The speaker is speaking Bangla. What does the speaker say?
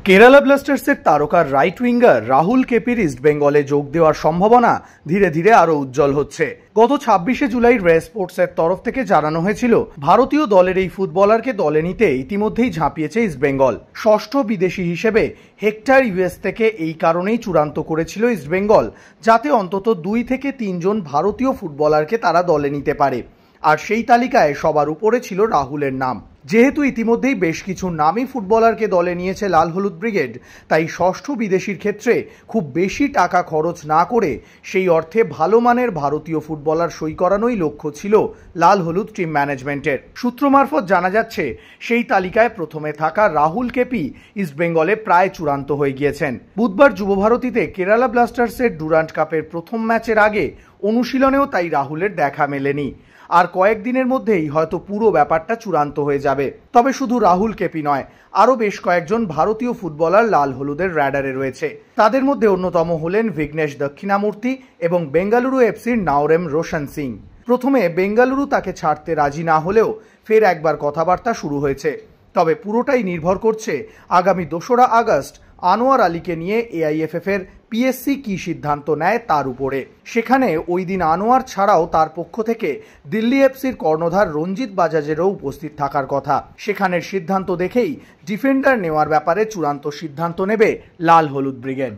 কেরালা ব্লাস্টার্সের তারকা রাইট উইঙ্গার রাহুল কেপির ইস্টবেঙ্গলে যোগ দেওয়ার সম্ভাবনা ধীরে ধীরে আরো উজ্জ্বল হচ্ছে। গত 26শে জুলাই রে স্পোর্টসের তরফ থেকে জানানো হয়েছিল ভারতীয় দলের এই ফুটবলারকে দলে নিতে ইতিমধ্যেই ঝাঁপিয়েছে ইস্টবেঙ্গল। ষষ্ঠ বিদেশি হিসেবে হেক্টর ইউএস থেকে এই কারণেই চূড়ান্ত করেছিল ইস্টবেঙ্গল, যাতে অন্তত 2 থেকে 3 জন ভারতীয় ফুটবলারকে তারা দলে নিতে পারে। আর সেই তালিকায় সবার উপরে ছিল রাহুলের নাম। যেহেতু ইতিমধ্যেই বেশ কিছু নামী ফুটবলারকে দলে নিয়েছে লাল হলুদ ব্রিগেড, তাই ষষ্ঠ বিদেশির ক্ষেত্রে খুব বেশি টাকা খরচ না করে সেই অর্থে ভালো মানের ভারতীয় ফুটবলার সই করানোই লক্ষ্য ছিল লাল হলুদ টিম ম্যানেজমেন্টের। সূত্র মারফত জানা যাচ্ছে সেই তালিকায় প্রথমে থাকা রাহুল কেপি ইস্টবেঙ্গলে প্রায় চূড়ান্ত হয়ে গিয়েছেন। বুধবার যুবভারতীতে কেরালা ব্লাস্টার্সের ডুরান্ট কাপের প্রথম ম্যাচের আগে অনুশীলনেও তাই রাহুলের দেখা মেলেনি। আর কয়েকদিনের মধ্যেই হয়তো পুরো ব্যাপারটা চূড়ান্ত হয়ে যাবে। তবে শুধু রাহুল কেপি নয়, আরও বেশ কয়েকজন ভারতীয় ফুটবলার লাল হলুদের র্যাডারে রয়েছে। তাদের মধ্যে অন্যতম হলেন বিঘ্নেশ দক্ষিণামূর্তি এবং বেঙ্গালুরু এফসির নাওরেম রোশন সিং। প্রথমে বেঙ্গালুরু তাকে ছাড়তে রাজি না হলেও ফের একবার কথাবার্তা শুরু হয়েছে। তবে পুরোটাই নির্ভর করছে আগামী 2রা আগস্ট আনোয়ার আলীকে নিয়ে এআইএফএফ এর পিএসসি কি সিদ্ধান্ত নেয় তার উপরে। সেখানে ওই দিন আনোয়ার ছাড়াও তার পক্ষ থেকে দিল্লি এফসির কর্ণধার রঞ্জিত বাজাজেরও উপস্থিত থাকার কথা। সেখানের সিদ্ধান্ত দেখেই ডিফেন্ডার নেওয়ার ব্যাপারে চূড়ান্ত সিদ্ধান্ত নেবে লাল হলুদ ব্রিগেড।